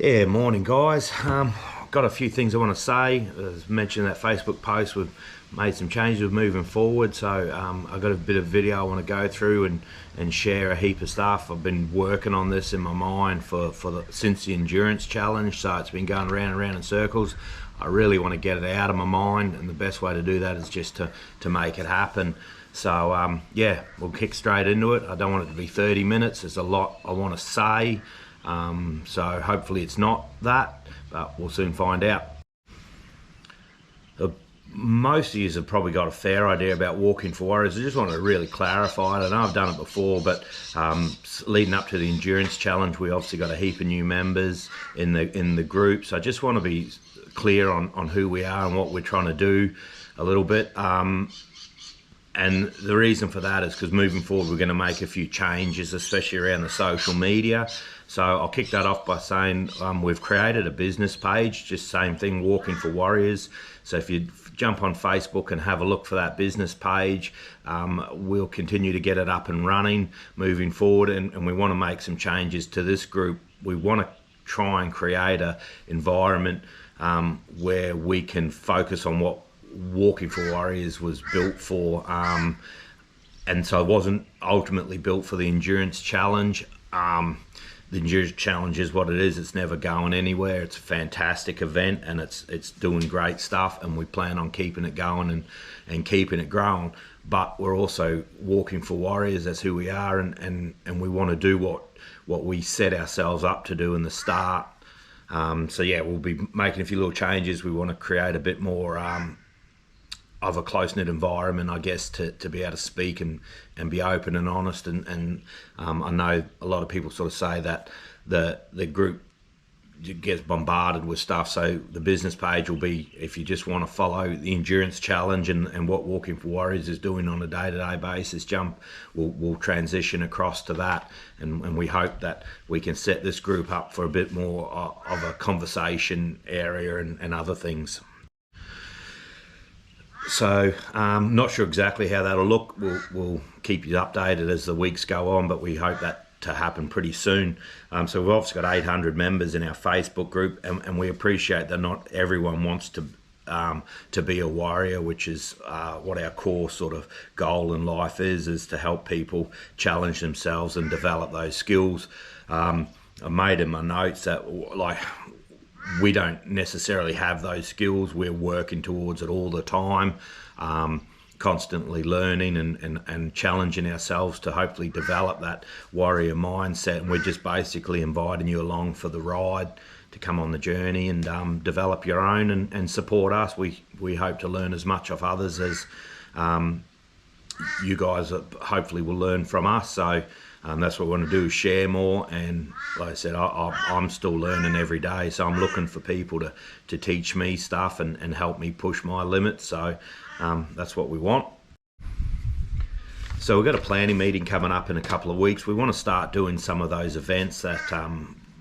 Yeah, morning guys. Got a few things I want to say. As mentioned in that Facebook post, we've made some changes with moving forward. So I've got a bit of video I want to go through and share a heap of stuff. I've been working on this in my mind since the endurance challenge, so it's been going round and round in circles. I really want to get it out of my mind, and the best way to do that is just to make it happen. So yeah, we'll kick straight into it. I don't want it to be 30 minutes. There's a lot I want to say. So hopefully it's not that, but we'll soon find out. Most of you have probably got a fair idea about Walking4Warriors. I just want to really clarify it. I know I've done it before, but leading up to the endurance challenge, we obviously got a heap of new members in the group. So I just want to be clear on who we are and what we're trying to do a little bit. And the reason for that is because moving forward, we're going to make a few changes, especially around the social media. So I'll kick that off by saying we've created a business page, just same thing, Walking4Warriors. So if you jump on Facebook and have a look for that business page, we'll continue to get it up and running moving forward. And we want to make some changes to this group. We want to try and create an environment where we can focus on what Walking4Warriors was built for, and so it wasn't ultimately built for the endurance challenge. The endurance challenge is what it is. It's never going anywhere. It's a fantastic event, and it's doing great stuff, and we plan on keeping it going and keeping it growing. But we're also Walking4Warriors. That's who we are, and we want to do what we set ourselves up to do in the start. So yeah, we'll be making a few little changes. We want to create a bit more of a close-knit environment, I guess, to be able to speak and be open and honest. And I know a lot of people sort of say that the group gets bombarded with stuff. So the business page will be, if you just want to follow the endurance challenge and what Walking4Warriors is doing on a day-to-day basis, we'll transition across to that. And we hope that we can set this group up for a bit more of a conversation area and other things. So not sure exactly how that'll look. We'll keep you updated as the weeks go on, but we hope that to happen pretty soon. So we've obviously got 800 members in our Facebook group, and we appreciate that not everyone wants to be a warrior, which is what our core sort of goal in life is to help people challenge themselves and develop those skills. I made in my notes that we don't necessarily have those skills. We're working towards it all the time, constantly learning and challenging ourselves to hopefully develop that warrior mindset. And we're just basically inviting you along for the ride, to come on the journey and develop your own and support us. We hope to learn as much of others as you guys hopefully will learn from us. So that's what we want to do, is share more. And like I said, I'm still learning every day, so I'm looking for people to teach me stuff and help me push my limits. So that's what we want. So we've got a planning meeting coming up in a couple of weeks. We want to start doing some of those events that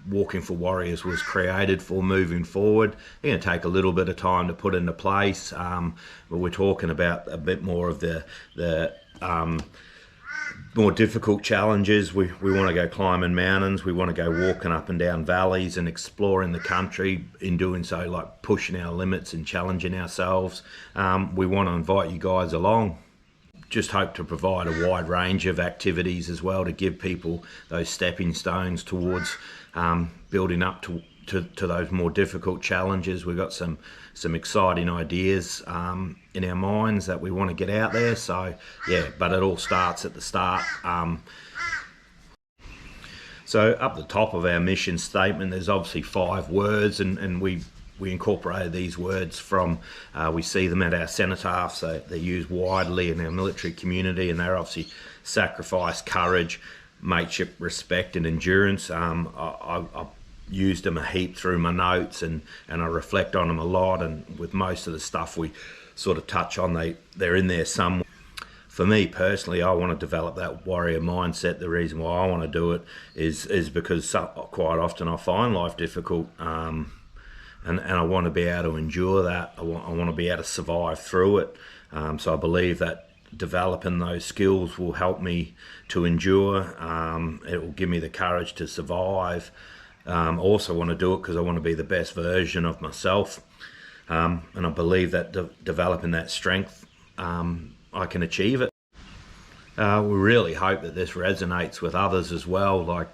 Walking4Warriors was created for moving forward. It's going to take a little bit of time to put into place, but we're talking about a bit more of the more difficult challenges. We want to go climbing mountains. We want to go walking up and down valleys and exploring the country. In doing so, like pushing our limits and challenging ourselves. We want to invite you guys along. Just hope to provide a wide range of activities as well, to give people those stepping stones towards building up to those more difficult challenges. We've got some exciting ideas in our minds that we want to get out there. So yeah, but it all starts at the start. So up the top of our mission statement, there's obviously 5 words, and we incorporated these words from, we see them at our cenotaphs. They're used widely in our military community, and they're obviously sacrifice, courage, mateship, respect, and endurance. I used them a heap through my notes, and I reflect on them a lot, and with most of the stuff we sort of touch on, they're in there somewhere. For me personally, I want to develop that warrior mindset. The reason why I want to do it is because quite often I find life difficult, and I want to be able to endure that. I want to be able to survive through it. So I believe that developing those skills will help me to endure. It will give me the courage to survive. Also want to do it because I want to be the best version of myself, and I believe that developing that strength, I can achieve it. We really hope that this resonates with others as well.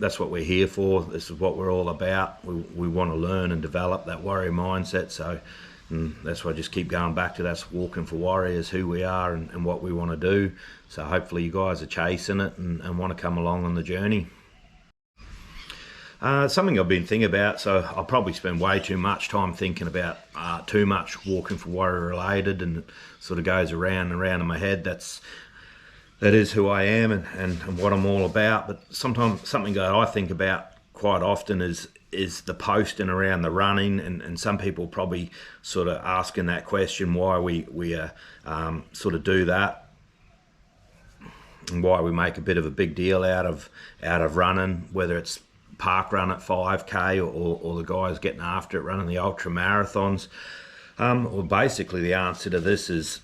That's what we're here for. This is what we're all about. We want to learn and develop that warrior mindset. So that's why I just keep going back to that's Walking for Warriors, who we are and what we want to do. So hopefully you guys are chasing it and want to come along on the journey. Something I've been thinking about, so I'll probably spend way too much time thinking about too much Walking for Warrior related, and it sort of goes around and around in my head. That is who I am and what I'm all about. But sometimes something that I think about quite often is the posting around the running, and some people probably sort of asking that question, why we sort of do that, and why we make a bit of a big deal out of running, whether it's park run at 5k or the guys getting after it running the ultra marathons. Well, basically the answer to this is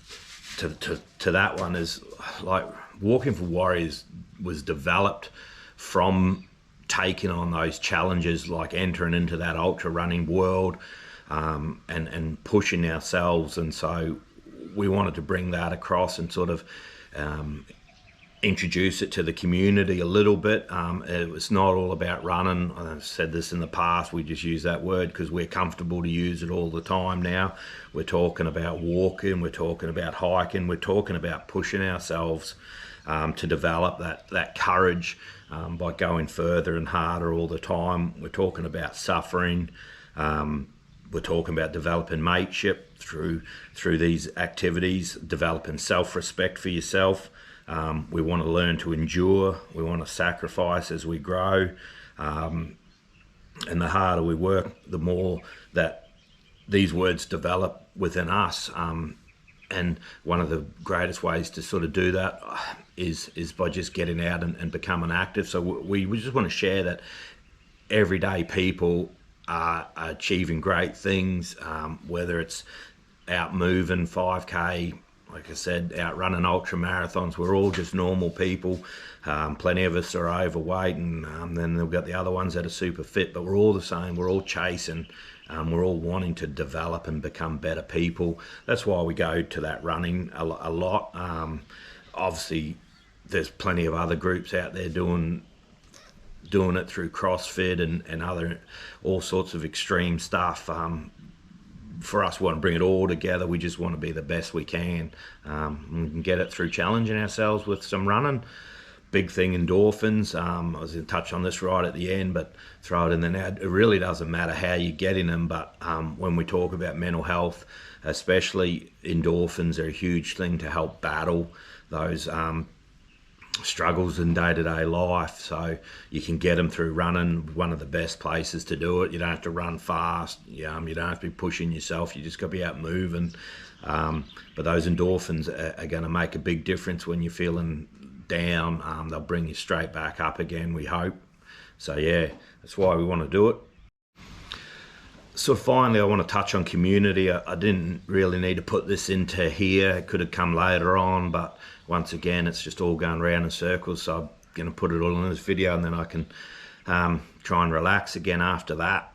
to that one is, like, Walking for Warriors was developed from taking on those challenges, like entering into that ultra running world, and pushing ourselves. And so we wanted to bring that across and sort of introduce it to the community a little bit. It was not all about running. I've said this in the past, we just use that word because we're comfortable to use it all the time now. We're talking about walking, we're talking about hiking, we're talking about pushing ourselves to develop that courage by going further and harder all the time. We're talking about suffering. We're talking about developing mateship through these activities, developing self-respect for yourself. We want to learn to endure. We want to sacrifice as we grow. And the harder we work, the more that these words develop within us. And one of the greatest ways to sort of do that is by just getting out and becoming active. So we just want to share that everyday people are achieving great things, whether it's out moving 5k, like I said, out running ultra marathons. We're all just normal people. Plenty of us are overweight, and then we've got the other ones that are super fit, but we're all the same. We're all chasing. We're all wanting to develop and become better people. That's why we go to that running a lot. Obviously, there's plenty of other groups out there doing it through CrossFit and other all sorts of extreme stuff. For us, we want to bring it all together. We just want to be the best we can. We can get it through challenging ourselves with some running. Big thing, endorphins. I was going to touch on this right at the end, but throw it in there now. It really doesn't matter how you're getting them, but when we talk about mental health, especially, endorphins are a huge thing to help battle those struggles in day-to-day life. So you can get them through running. One of the best places to do it. You don't have to run fast. You don't have to be pushing yourself. You just got to be out moving. But those endorphins are going to make a big difference when you're feeling down. They'll bring you straight back up again, we hope. So yeah, that's why we want to do it. So finally, I want to touch on community. I didn't really need to put this into here. It could have come later on, but once again, it's just all going round in circles. So I'm going to put it all in this video, and then I can try and relax again after that.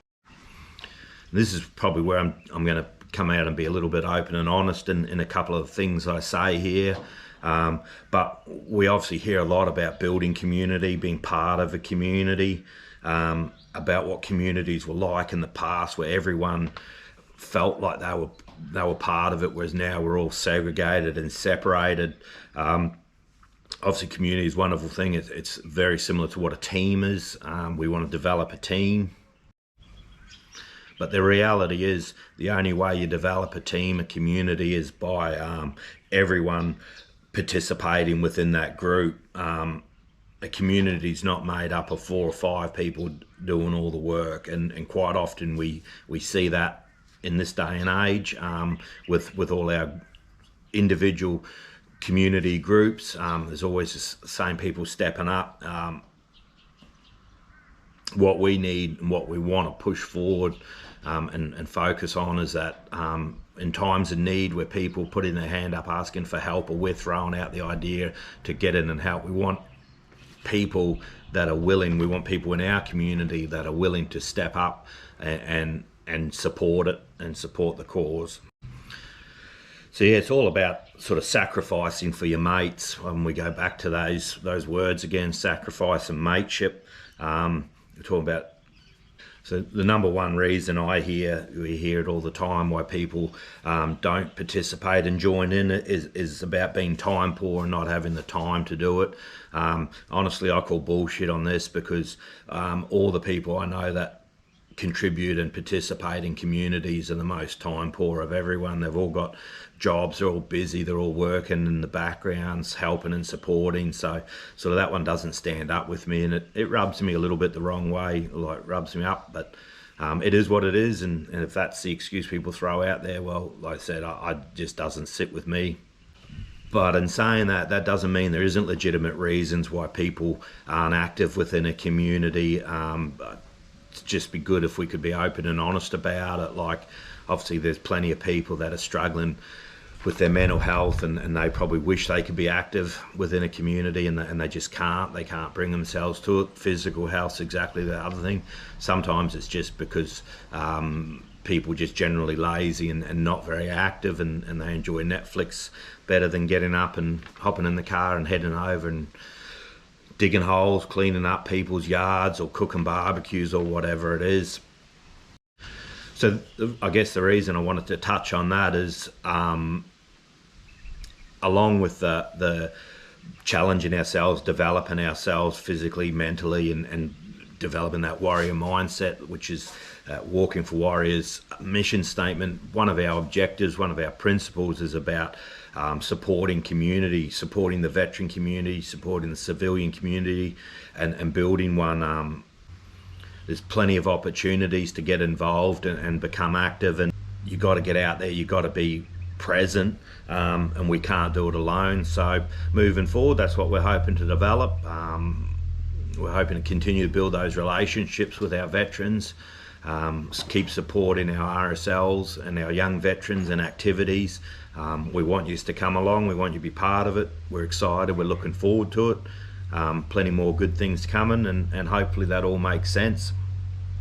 This is probably where I'm going to come out and be a little bit open and honest in a couple of things I say here. But we obviously hear a lot about building community, being part of a community, about what communities were like in the past, where everyone felt like they were part of it, whereas now we're all segregated and separated. Obviously, community is a wonderful thing. It's very similar to what a team is. We want to develop a team. But the reality is, the only way you develop a team, a community, is by everyone participating within that group. A community is not made up of 4 or 5 people doing all the work, and quite often we see that in this day and age with all our individual community groups. There's always the same people stepping up. What we need and what we want to push forward and focus on is that in times of need, where people putting their hand up asking for help, or we're throwing out the idea to get in and help, we want people that are willing. We want people in our community that are willing to step up and support it and support the cause. So yeah, it's all about sort of sacrificing for your mates. When we go back to those words again, sacrifice and mateship. We're talking about. So the number one reason we hear it all the time, why people don't participate and join in it is about being time poor and not having the time to do it. Honestly, I call bullshit on this, because all the people I know that contribute and participate in communities are the most time poor of everyone. They've all got jobs, they're all busy, they're all working in the backgrounds, helping and supporting. So sort of that one doesn't stand up with me, and it rubs me a little bit the wrong way, like rubs me up, but it is what it is. And if that's the excuse people throw out there, well, like I said, I just doesn't sit with me. But in saying that, that doesn't mean there isn't legitimate reasons why people aren't active within a community. It'd just be good if we could be open and honest about it. Like, obviously there's plenty of people that are struggling with their mental health, and they probably wish they could be active within a community, and they just can't. They can't bring themselves to it. Physical health's exactly the other thing. Sometimes it's just because people just generally lazy and not very active, and they enjoy Netflix better than getting up and hopping in the car and heading over and digging holes, cleaning up people's yards, or cooking barbecues, or whatever it is. So I guess the reason I wanted to touch on that is, along with the challenging ourselves, developing ourselves physically, mentally, and developing that warrior mindset, which is Walking for Warriors mission statement. One of our objectives, one of our principles is about supporting community, supporting the veteran community, supporting the civilian community, and building one. There's plenty of opportunities to get involved and become active, and you got to get out there, you got to be present, and we can't do it alone. So moving forward, that's what we're hoping to develop. We're hoping to continue to build those relationships with our veterans, keep supporting our RSLs and our young veterans and activities. We want you to come along, we want you to be part of it. We're excited, we're looking forward to it. Plenty more good things coming, and hopefully that all makes sense.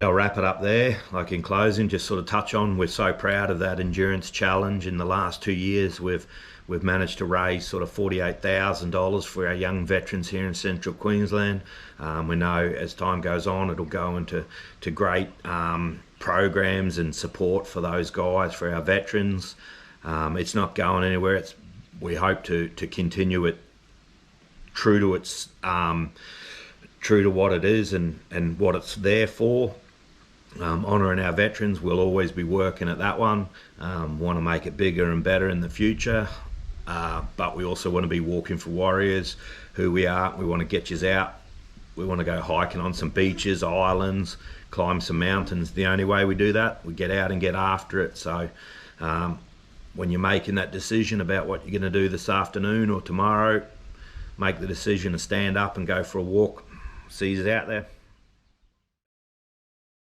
I'll wrap it up there. Like, in closing, just sort of touch on, we're so proud of that endurance challenge. In the last 2 years, we've managed to raise sort of $48,000 for our young veterans here in Central Queensland. We know as time goes on, it'll go into great programs and support for those guys, for our veterans. It's not going anywhere. We hope to continue it true to what it is and what it's there for. Honouring our veterans, we'll always be working at that one. Want to make it bigger and better in the future, but we also want to be Walking for Warriors, who we are. We want to get you out. We want to go hiking on some beaches, islands, climb some mountains. The only way we do that, we get out and get after it. So when you're making that decision about what you're going to do this afternoon or tomorrow, make the decision to stand up and go for a walk. See you out there.